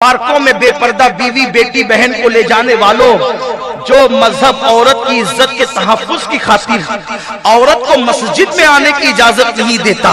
पार्कों में बेपर्दा बीवी बेटी बहन को ले जाने वालों, जो मजहब औरत की इज्जत के तहफ्फुज की खातिर औरत को मस्जिद में आने की इजाजत नहीं देता,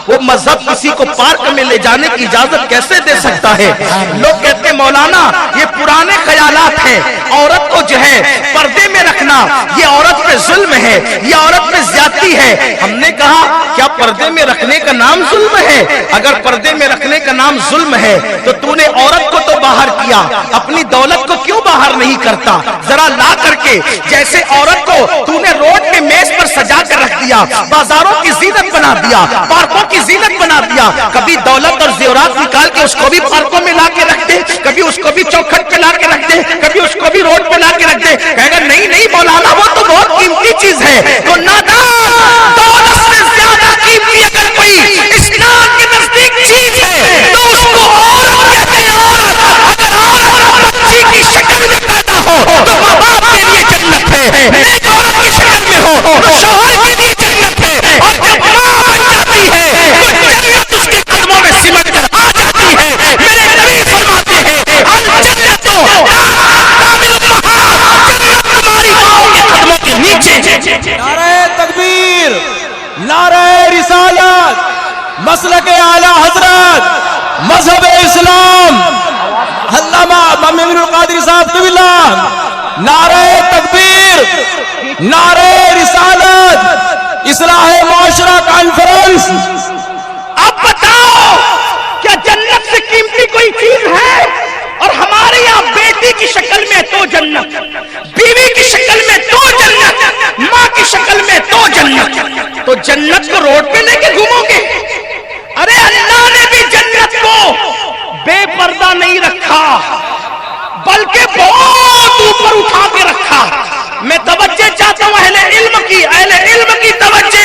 वो मजहब किसी को पार्क में ले जाने की इजाजत कैसे दे सकता है? लोग कहते हैं मौलाना ये पुराने ख्यालात हैं, औरत को जो है पर्दे में रखना ये औरत पे जुल्म है, ये औरत पे ज्यादती है। हमने कहा क्या पर्दे में रखने का नाम जुल्म है? अगर पर्दे में रखने का नाम जुल्म है तो तूने औरत को तो बाहर किया, अपनी दौलत को क्यों बाहर नहीं करता? जरा ला करके जैसे औरत को तूने रोड पे मेज पर सजा कर रख दिया, बाजारों की जीनत बना दिया, पार्कों की जीनत बना दिया, कभी दौलत और जेवरात निकाल के उसको भी पार्कों में ला के रख दे, कभी उसको भी चौखट पे ला के रख दे, कभी उसको भी रोड पे ला के रख दे। कहेगा नहीं नहीं मौलाना वो तो बहुत कीमती चीज है। तो नादान, दौलत से ज्यादा कीमती अगर कोई इस्लाम के नजदीक चीज है तो उसको औरत कहते हैं। की शक्ल में पैदा हो तो माँ बाप के लिए जन्नत है, नेक औरत की शक्ल में हो तो शौहर के लिए जन्नत है, और जब माँ बन जाती है तो जन्नत उसके कदमों में सिमट कर आ जाती है। मेरे नबी फरमाते हैं अल जन्नतो कामिल महान, जन्नत तुम्हारी पाँव के कदमों के नीचे। नारे तकबीर, नारे रिसालत, मसलके आला हजरत, मजहब इस्लाम, अल्लामा ममीनुल कादरी साहब कबिला। नारे तकबीर, नारे रिसालत, इस्लाह माशरा कॉन्फ्रेंस। अब बताओ क्या जन्नत से कीमती कोई चीज है? और हमारे यहाँ बेटी की शक्ल में तो जन्नत, बीवी की शक्ल में तो जन्नत, माँ की शक्ल में तो जन्नत। तो जन्नत को रोड पे लेके घूमोगे? अरे अल्लाह ने भी जन्नत को बेपर्दा नहीं रखा, बल्कि बहुत ऊपर उठा के रखा। मैं तवज्जो चाहता हूं अहले इल्म की तवज्जो।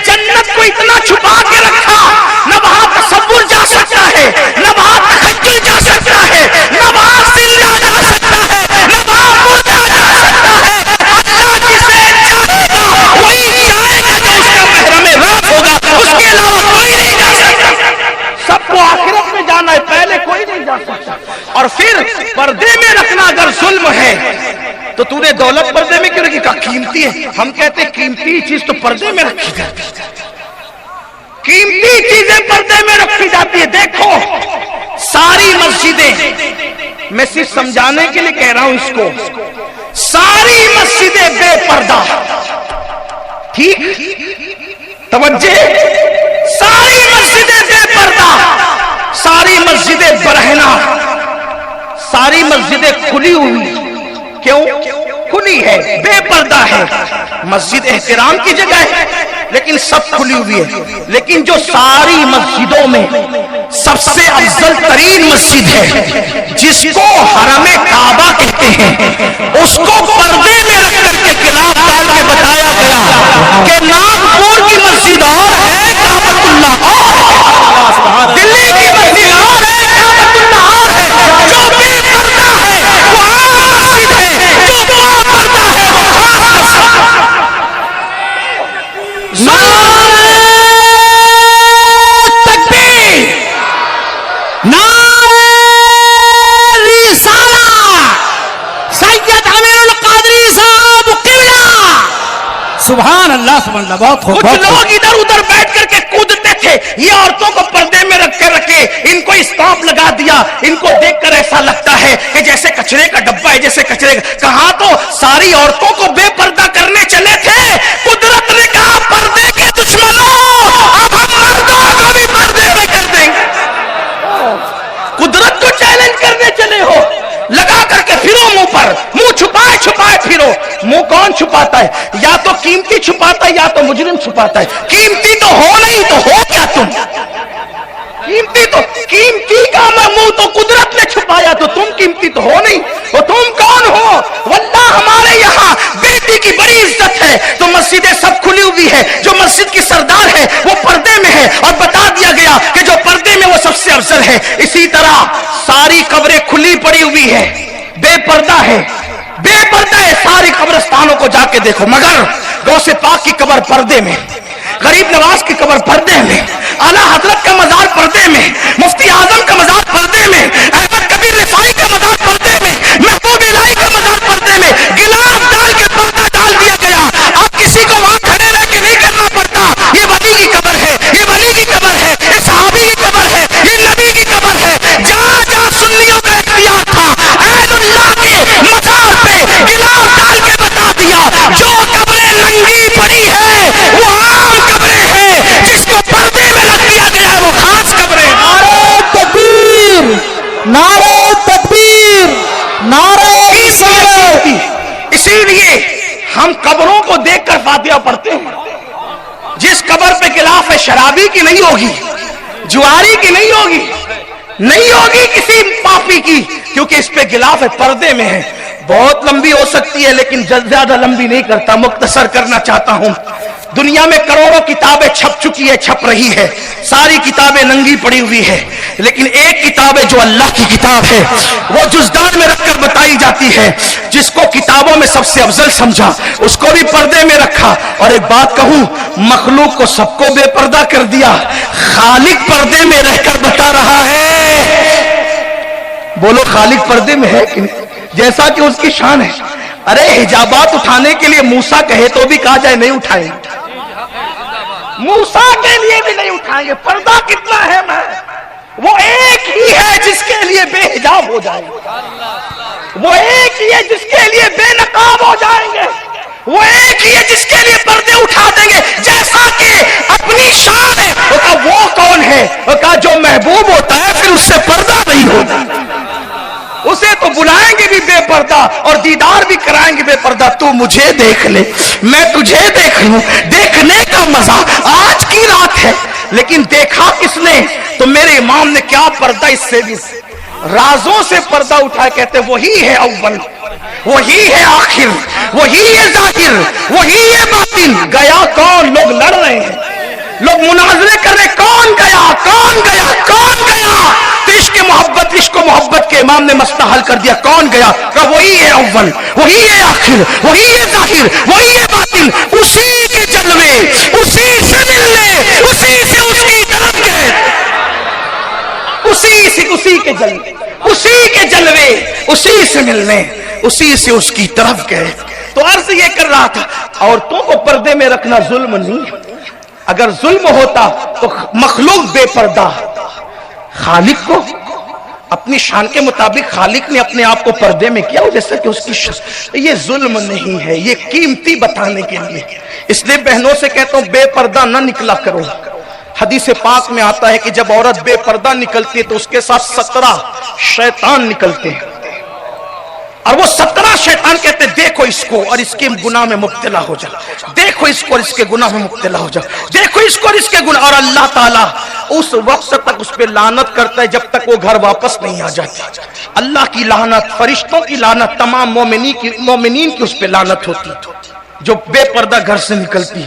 जन्नत को इतना छुपा के रखा, न वहां तसव्वुर जा सकता है, न वहां तखय्युल जा सकता है, न वहां जिंदा जा सकता है, न वहां मुर्दा जा सकता है। अल्लाह जिसे चाहेगा वही जाएगा जो उसका महरम रात होगा, उसके अलावा कोई नहीं जा सकता। सबको आखिरत में जाना है, पहले कोई नहीं जा सकता। और फिर पर्दे में रखना अगर जुल्म है तो तूने दौलत पर्दे में क्यों रखी? कहा कीमती है। हम कहते हैं कीमती चीज तो पर्दे में रखी जाती है, कीमती चीजें पर्दे में रखी जाती है। देखो सारी मस्जिदें, मैं सिर्फ समझाने के लिए कह रहा हूं इसको, सारी मस्जिदें बेपर्दा, ठीक तवज्जो, सारी मस्जिदें बेपर्दा, सारी मस्जिदें बरहना, सारी मस्जिदें खुली हुई। क्यों खुली है? बेपर्दा है। मस्जिद एहतराम की जगह है लेकिन सब खुली हुई है। लेकिन जो सारी मस्जिदों में सबसे अफजल तरीन मस्जिद है, जिसको हरमे काबा कहते हैं, उसको पर्दे में रख करके गिलाफ डाल के बताया गया कि नागपुर की मस्जिद और है, काबतुल्लाह और, दिल्ली की मस्जिद और है, काबतुल्लाह और है। जो बेपर्दा है वो आम मस्जिद है, जो बापर्दा है वो खास मस्जिद है। सुभान अल्लाह, सुभान अल्लाह। बहुत कुछ लोग इधर उधर बैठ करके कूदते थे, ये औरतों को पर्दे में रख के रखे, इनको स्टॉप लगा दिया। इनको देखकर ऐसा लगता है कि जैसे कचरे का डब्बा है, जैसे कचरे का। कहा तो सारी औरतों को बेपर्दा करने चले थे, कुदरत ने कहा पर्दे के दुश्मनों अब हम मर्दों को भी पर्दे में कर देंगे। कुदरत को चैलेंज करने चले हो, लगा करके फिरो मुंह पर, मुंह छुपाए छुपाए फिरो। मुंह कौन छुपाता है? या तो कीमती छुपाता है या तो मुजरिम छुपाता है। कीमती तो हो नहीं तो हो क्या तुम? कीमती का मुंह तो कुदरत ने छुपाया, तो तुम कीमती तो हो नहीं, तो तुम कौन हो? वल्लाह हमारे यहाँ बेटी की बड़ी इज्जत है, तो मस्जिदें सब खुली हुई है। जो मस्जिद की सरदार है वो पर्दे में है, और बता दिया गया कि जो पर्दे में वो सबसे अफजल है। इसी तरह सारी कब्रें खुली पड़ी हुई है, बेपर्दा है, बेपर्दा है। सारी कब्रिस्तानों को जाके देखो, मगर गौसे पाक की कब्र पर्दे में, गरीब नवाज की कब्र पर्दे में, आला हजरत का मजार पर्दे में, मुफ्ती आजम का मजार पर्दे में, अहमद कबीर اسی لیے ہم قبروں کو دیکھ کر فاتحہ پڑھتے ہیں. جس قبر پہ غلاف ہے شرابی کی نہیں ہوگی, جواری کی نہیں ہوگی, نہیں ہوگی کسی پاپی کی, کیونکہ اس پہ غلاف ہے, پردے میں ہے. بہت لمبی ہو سکتی ہے لیکن زیادہ لمبی نہیں کرتا, مختصر کرنا چاہتا ہوں. دنیا میں کروڑوں کتابیں چھپ چکی ہے, چھپ رہی ہے, ساری کتابیں ننگی پڑی ہوئی ہے, لیکن ایک کتاب ہے جو اللہ کی کتاب ہے, وہ جزدان میں رکھ کر بتائی جاتی ہے. جس کو کتابوں میں سب سے افضل سمجھا اس کو بھی پردے میں رکھا. اور ایک بات کہوں, مخلوق کو سب کو بے پردہ کر دیا, خالق پردے میں رہ کر بتا رہا ہے. بولو خالق پردے میں ہے کہ نہیں, جیسا کہ اس کی شان ہے. ارے حجابات اٹھانے کے لیے موسیٰ کہے تو بھی کہا جائے نہیں اٹھائیں, موسیٰ کے لیے بھی نہیں اٹھائیں گے. پردہ کتنا ہے, وہ ایک ہی ہے جس کے لیے بے حجاب ہو جائیں گے, وہ ایک ہی ہے جس کے لیے بے نقاب ہو جائیں گے, وہ ایک ہی ہے جس کے لیے پردے اٹھا دیں گے. جیسا کہ اپنی شان ہے, وہ کہا وہ کون ہے, وہ کہا جو محبوب ہوتا ہے پھر اس سے پردہ نہیں ہوتا, اسے تو بلائیں گے بھی بے پردہ اور دیدار بھی کرائیں گے بے پردہ. تو مجھے دیکھ لے, میں تجھے دیکھ لوں, دیکھنے کا مزہ آج کی رات ہے. لیکن دیکھا کس نے, تو میرے امام نے کیا پردہ اس سے بھی رازوں سے پردہ اٹھا, کہتے وہی ہے اول, وہی ہے آخر, وہی ہے ظاہر, وہی ہے باطن. گیا کون, لوگ لڑ رہے ہیں, لوگ مناظرے کر رہے, کون گیا, کون گیا, کون گیا. عشق محبت, عشق و محبت کے امام نے مسئلہ حل کر دیا. کون گیا, کہ وہی ہے اول, وہی ہے آخر, وہی ہے ظاہر, وہی ہے باطن. اسی کے جلوے, اسی سے ملنے, اسی سے اس کی طرف گئے, اسی کے جلوے, اسی کے جلوے, اسی سے ملنے, اسی سے اس کی طرف گئے. تو عرض یہ کر رہا تھا, عورتوں کو پردے میں رکھنا ظلم نہیں. اگر ظلم ہوتا تو مخلوق بے پردہ, خالق کو اپنی شان کے مطابق خالق نے اپنے آپ کو پردے میں کیا, جیسے کہ اس کی یہ ظلم نہیں ہے, یہ قیمتی بتانے کے لیے. اس لیے بہنوں سے کہتا ہوں بے پردہ نہ نکلا کرو. حدیث پاک میں آتا ہے کہ جب عورت بے پردہ نکلتی ہے تو اس کے ساتھ 17 شیطان نکلتے ہیں, اور وہ 17 شیطان کہتے ہیں دیکھو اس کو اور اس کے گناہ میں مبتلا ہو جا, دیکھو اس کو اور اس کے گناہ میں مبتلا ہو جا, دیکھو اس کو اور اس کے گناہ. اور اللہ تعالیٰ اس وقت تک اس پہ لعنت کرتا ہے جب تک وہ گھر واپس نہیں آ جاتی. اللہ کی لعنت, فرشتوں کی لعنت, تمام مومنین کی اس پہ لعنت ہوتی جو بے پردہ گھر سے نکلتی.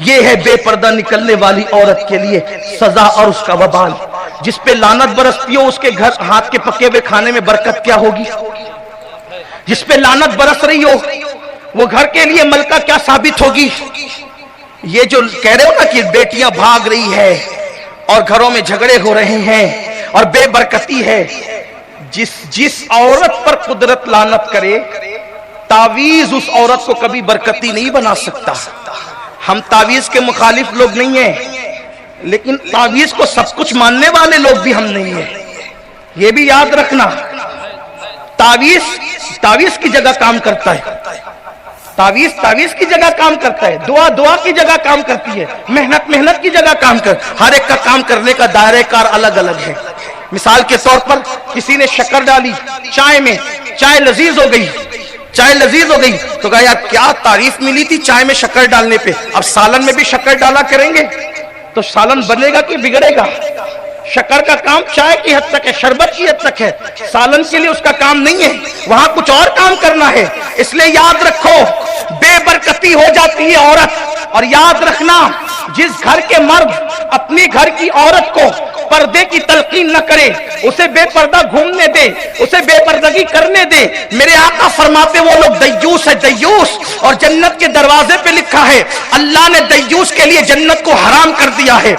یہ ہے بے پردہ نکلنے والی عورت کے لیے سزا اور اس کا وبال. جس پہ لعنت برستی ہو اس کے گھر ہاتھ کے پکے ہوئے کھانے میں برکت کیا ہوگی, جس پہ لعنت برس رہی ہو وہ گھر کے لیے ملکہ کیا ثابت ہوگی. یہ جو کہہ رہے ہو نا کہ بیٹیاں بھاگ رہی ہے اور گھروں میں جھگڑے ہو رہے ہیں اور بے برکتی ہے, جس عورت پر قدرت لعنت کرے تعویذ اس عورت کو کبھی برکتی نہیں بنا سکتا. ہم تعویذ کے مخالف لوگ نہیں ہیں, لیکن تعویذ کو سب کچھ ماننے والے لوگ بھی ہم نہیں ہیں, یہ بھی یاد رکھنا. تعویذ کی جگہ کام کرتا ہے, تعویذ کی جگہ کام کرتا ہے, دعا کی جگہ کام کرتی ہے, محنت کی جگہ کام کر. ہر ایک کا کام کرنے کا دائرہ کار الگ الگ ہے. مثال کے طور پر کسی نے شکر ڈالی چائے میں, چائے لذیذ ہو گئی, تو کہا یار کیا تعریف ملی تھی چائے میں شکر ڈالنے پہ, اب سالن میں بھی شکر ڈالا کریں گے تو سالن بنے گا کہ بگڑے گا. شکر کا کام چائے کی حد تک ہے, شربت کی حد تک ہے, سالن کے لیے اس کا کام نہیں ہے, وہاں کچھ اور کام کرنا ہے. اس لیے یاد رکھو بے برکتی ہو جاتی ہے عورت. اور یاد رکھنا جس گھر کے مرد اپنی گھر کی عورت کو پردے کی تلقین نہ کرے, اسے بے پردہ گھومنے دے, اسے بے پردگی کرنے دے, میرے آقا فرماتے وہ لوگ دیوس ہے, دیوس. اور جنت کے دروازے پہ لکھا ہے اللہ نے دیوس کے لیے جنت کو حرام کر دیا ہے.